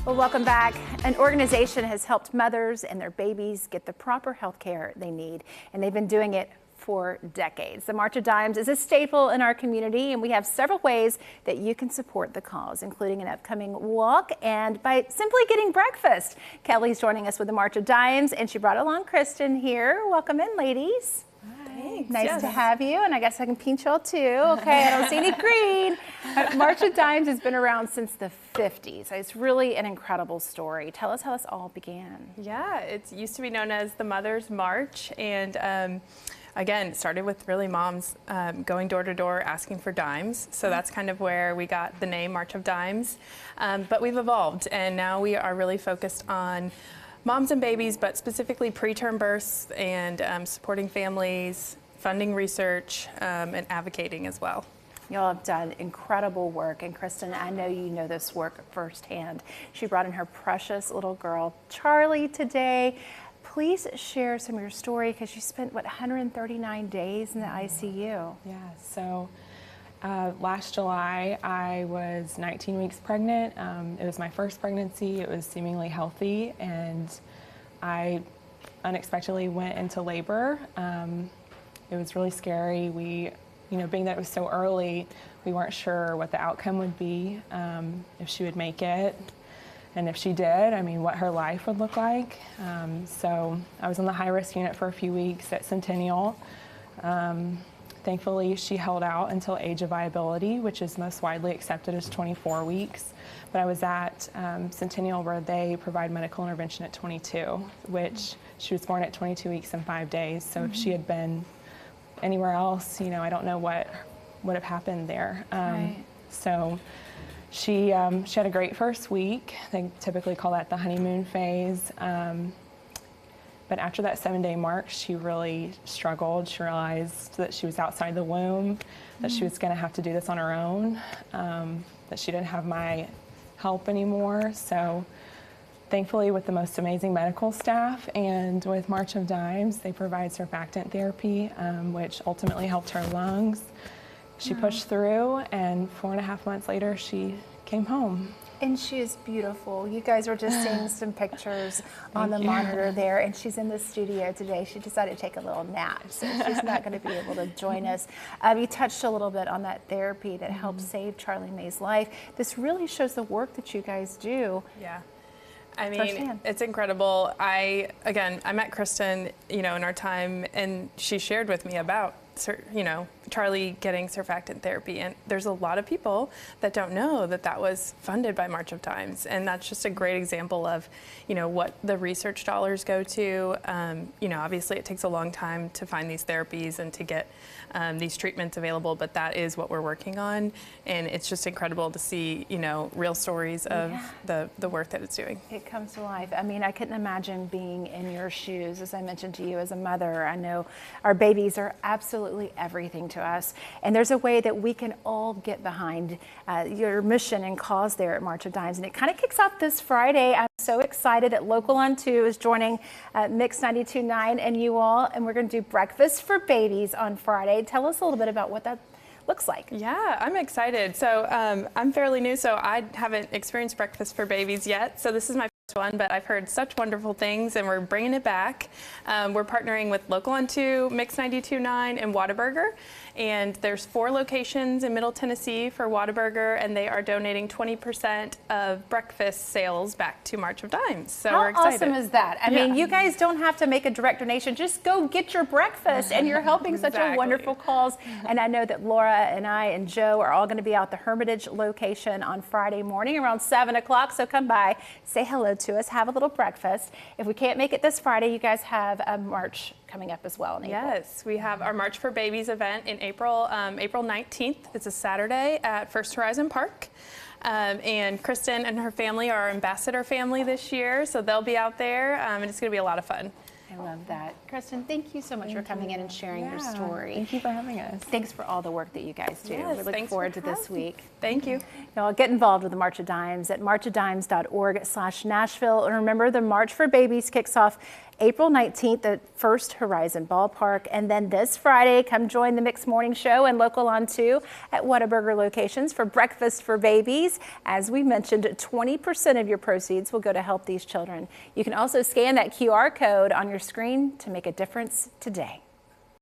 Well, welcome back. An organization has helped mothers and their babies get the proper health care they need, and they've been doing it for decades. The March of Dimes is a staple in our community, and we have several ways that you can support the cause, including an upcoming walk and by simply getting breakfast. Kelly's joining us with the March of Dimes, and she brought along Kristen here. Welcome in, ladies. Thanks. Nice to have you, and I guess I can pinch y'all too. Okay, I don't see any green. March of Dimes has been around since the 50s. It's really an incredible story. Tell us how this all began. Yeah, it used to be known as the Mother's March, and again, it started with really moms going door to door asking for dimes. So that's kind of where we got the name March of Dimes. But we've evolved, and now we are really focused on moms and babies, but specifically preterm births and supporting families, funding research, and advocating as well. Y'all have done incredible work, and Kristen, I know you know this work firsthand. She brought in her precious little girl, Charlie, today. Please share some of your story, because you spent, what, 139 days in the ICU? Yeah, so last July I was 19 weeks pregnant. It was my first pregnancy. It was seemingly healthy, and I unexpectedly went into labor. It was really scary. Being that it was so early, we weren't sure what the outcome would be, if she would make it. And if she did, what her life would look like. So I was on the high-risk unit for a few weeks at Centennial. Thankfully, she held out until age of viability, which is most widely accepted as 24 weeks. But I was at Centennial, where they provide medical intervention at 22, which she was born at 22 weeks and 5 days. So if she had been anywhere else, I don't know what would have happened there. Right. So she had a great first week. They typically call that the honeymoon phase. But after that 7-day mark, she really struggled. She realized that she was outside the womb, that she was going to have to do this on her own, that she didn't have my help anymore. So thankfully, with the most amazing medical staff and with March of Dimes, they provide surfactant therapy, which ultimately helped her lungs. She pushed through, and 4.5 months later, she came home. And she is beautiful. You guys were just seeing some pictures on the monitor there, and she's in the studio today. She decided to take a little nap, so she's not going to be able to join us. You touched a little bit on that therapy that helped save Charlie May's life. This really shows the work that you guys do. Yeah. Firsthand. It's incredible. I met Kristen, in our time, and she shared with me about, Charlie getting surfactant therapy. And there's a lot of people that don't know that that was funded by March of Dimes. And that's just a great example of, what the research dollars go to. Obviously it takes a long time to find these therapies and to get these treatments available, but that is what we're working on. And it's just incredible to see, real stories of the work that it's doing. It comes to life. I couldn't imagine being in your shoes. As I mentioned to you, as a mother, I know our babies are absolutely everything to us. And there's a way that we can all get behind your mission and cause there at March of Dimes. And it kind of kicks off this Friday. I'm so excited that Local on 2 is joining Mix 92.9 and you all. And we're going to do breakfast for babies on Friday. Tell us a little bit about what that looks like. Yeah, I'm excited. So I'm fairly new, so I haven't experienced breakfast for babies yet. So this is my first one, but I've heard such wonderful things, and we're bringing it back. We're partnering with Local on 2, Mix 92.9, and Whataburger. And there's 4 locations in Middle Tennessee for Whataburger, and they are donating 20% of breakfast sales back to March of Dimes. So we're excited. How awesome is that? I mean, you guys don't have to make a direct donation. Just go get your breakfast, and you're helping such a wonderful cause. And I know that Laura and I and Joe are all going to be out the Hermitage location on Friday morning around 7 o'clock. So come by, say hello to us, have a little breakfast. If we can't make it this Friday, you guys have a march coming up as well in April. Yes, we have our March for Babies event in April, April 19th. It's a Saturday at First Horizon Park. And Kristen and her family are our ambassador family this year, so they'll be out there, and it's going to be a lot of fun. I love that. Kristen, thank you so much for coming in and sharing your Yeah, story. Thank you for having us. Thanks for all the work that you guys do. Yes, we look thanks forward for to this having me. week. Thank you. Y'all get involved with the March of Dimes at marchofdimes.org/Nashville. And remember, the March for Babies kicks off April 19th at First Horizon Ballpark. And then this Friday, come join the Mixed Morning Show and Local on 2 at Whataburger locations for Breakfast for Babies. As we mentioned, 20% of your proceeds will go to help these children. You can also scan that QR code on your screen to make a difference today.